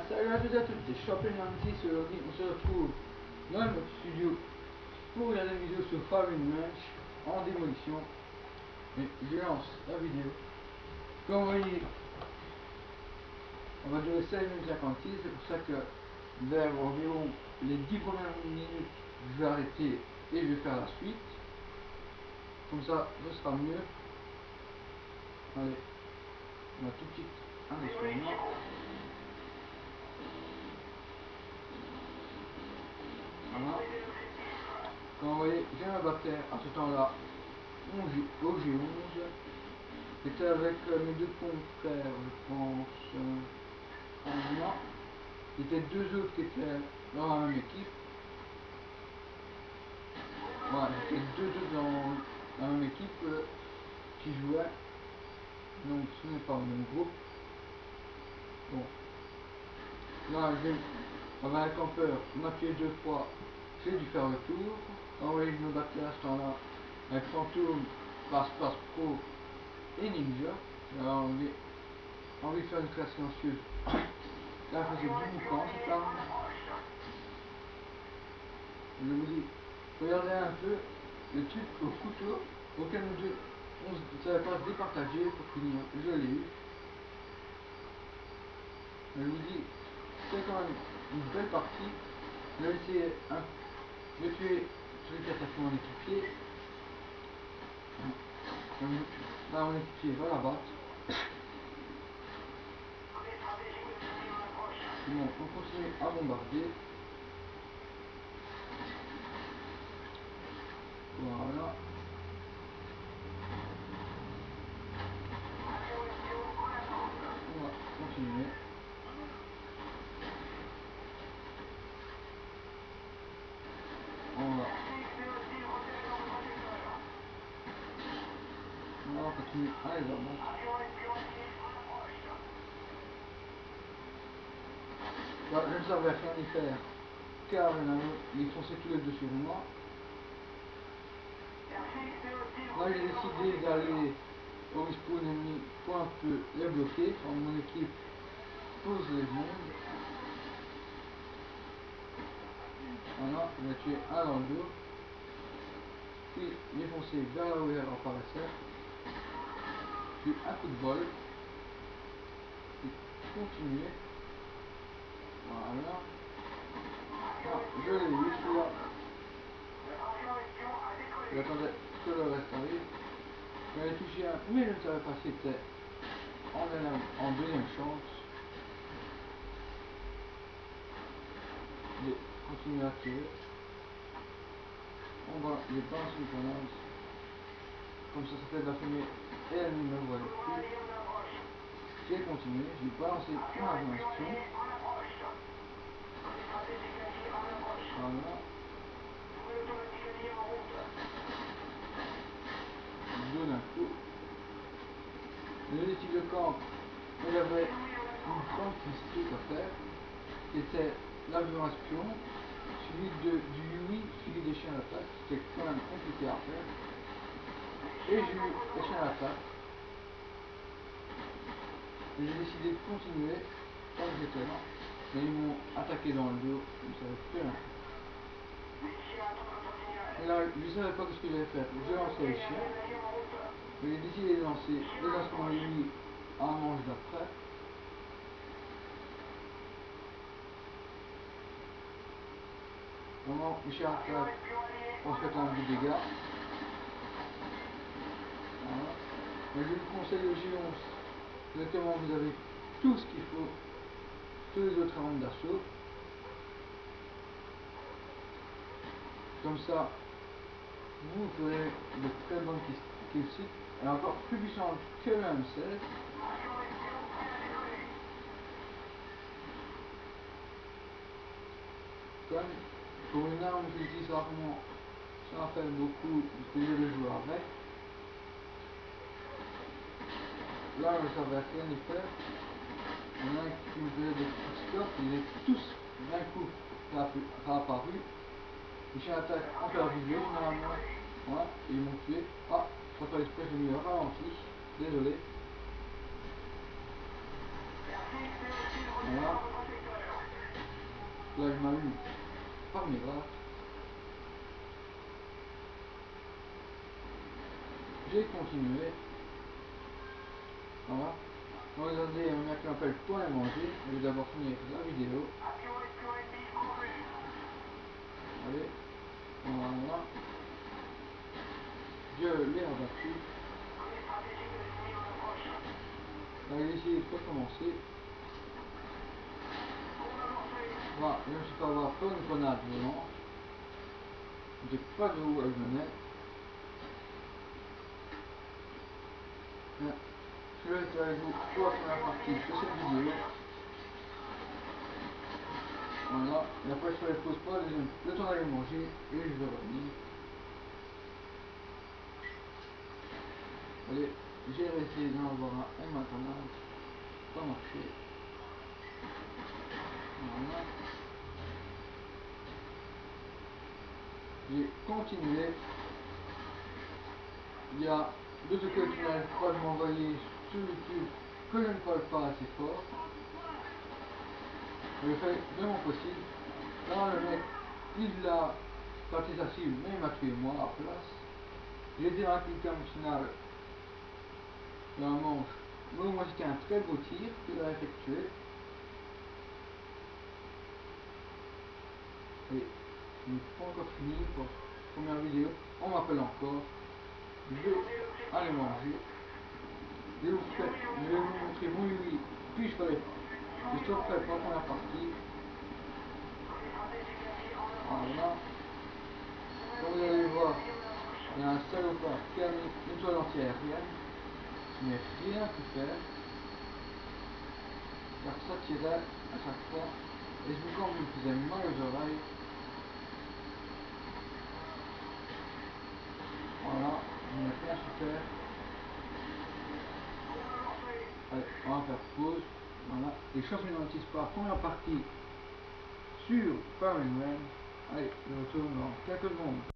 salut à tous et à toutes, c'est Champion Nancy, aujourd'hui on se retrouve dans notre studio pour regarder une vidéo sur Farming Ranch en démolition. Et je lance la vidéo. Comme vous voyez, on va durer 16 minutes 56, c'est pour ça que vers environ les 10 premières minutes, je vais arrêter et je vais faire la suite. Comme ça, ce sera mieux. Allez, on va tout de suite indépendamment. Voilà. Comme vous voyez, j'ai un baptère à ce temps-là au G11. J'étais avec mes deux confrères, je pense, en moi. Il y était deux autres qui étaient dans la même équipe. Voilà, il y était deux autres dans la même équipe qui jouaient. Donc ce n'est pas le même groupe. Bon. Là, avec un campeur, on a tué deux fois. J'ai dû faire le tour. Vous voyez, je me battais à ce temps-là avec Fantôme, Passe Pro et Ninja. J'avais envie de faire une classe silencieuse. Là, je faisais du boucan, cette arme. Je vous dis, regardez un peu le truc au couteau auquel nous deux, on ne savait pas se départager pour finir. Je l'ai eu. Je vous dis, c'est quand même une belle partie. J'ai essayé de tuer celui qui attaque mon équipier. Là, mon équipier va la battre. Bon, on continue à bombarder. Voilà. On va continuer. On va continuer à les abattre. Bah, je ne savais rien y faire car ils fonçaient tous les deux sur moi. Là, j'ai décidé d'aller au respawn ennemi pour un peu les bloquer. Quand mon équipe pose les bombes. Voilà, j'ai tué un dans le dos. Puis j'ai foncé vers là où il apparaissait. J'ai eu un coup de bol. Puis continuer. Voilà. Ah, je l'ai eu celui-là. J'attendais que le reste arrive. J'avais touché un, mais je ne savais pas si c'était en deuxième chance. J'ai continué à tirer. On va les balancer une grenade. Comme ça fait de la fumée et elle ne me voit plus. J'ai continué, j'ai balancé une aviation. Voilà. Deux d'un coup. Les équipes de camp, il y avait une grande piste à faire, qui était l'avion espion, suivi du Yui, suivi des chiens d'attaque, qui était quand même compliqué à faire. Et j'ai eu les chiens d'attaque. J'ai décidé de continuer tant que j'étais là, mais ils m'ont attaqué dans le dos, je ne savais plus rien. Et là, je ne savais pas ce que j'allais faire. Je lançais les chiens. J'ai décidé de lancer les instruments Yui à la manche d'après. Vraiment, les chiens attaquent, on fait quand même du dégât. Voilà. Mais je vous conseille le G11. Exactement, vous avez tout ce qu'il faut, tous les autres armes d'assaut. Comme ça, vous ferez de très bonnes kills. Elle est encore plus puissante que le M16. Comme pour une arme que j'utilise rarement, ça en fait beaucoup parce que je vais jouer avec. Là, je ne savais rien y faire. Il y en a qui me faisaient des petits scores, ils étaient tous d'un coup réapparus. Les chiens d'attaque ont perdu de généralement. Voilà, et ils m'ont tué. Ah, sans faire exprès, j'ai mis le ralenti. Désolé. Voilà. Là, il m'a eu par miracle. J'ai continué. Voilà. Regardez, on a qui m'appelle Toi et manger. Je vais d'abord finir la vidéo. Allez. Voilà. Je l'ai abattu. Là, j'ai essayé de recommencer. Voilà, je me suis fait avoir par une grenade volante. J'ai pas d'où elle venait. Je vais être avec vous pour la première partie de cette vidéo. Voilà, et après je ferai pause pour le temps d'aller manger et je vais revenir. Allez, j'ai essayé d'en avoir un et maintenant, pas marché. Voilà. J'ai continué. Il y a deux autres qui n'arrivent pas de m'envoyer sur YouTube que je ne parle pas assez fort. Je fais de mon possible. Là, le mec, il l'a parti sa cible, mais il m'a tué moi à place. J'ai été dans la finale dans la manche. Bon, moi c'était un très beau tir qu'il a effectué. Et il n'est pas encore fini pour la première vidéo. On m'appelle encore. Je vais aller manger. Je vais vous montrer mon oui. Puis je ferai. Je stopperai pour la première partie. Voilà. Comme vous allez voir, il y a un salopard qui a mis une toile anti-aérienne. Je n'ai rien pu faire. Car ça tirait à chaque fois. Et je me me faisait mal aux oreilles. Voilà, je n'ai rien su faire. Allez, on va faire pause. Voilà, et championnat anti-sport, première partie sur Farming Man. Allez, je retourne dans quelques secondes.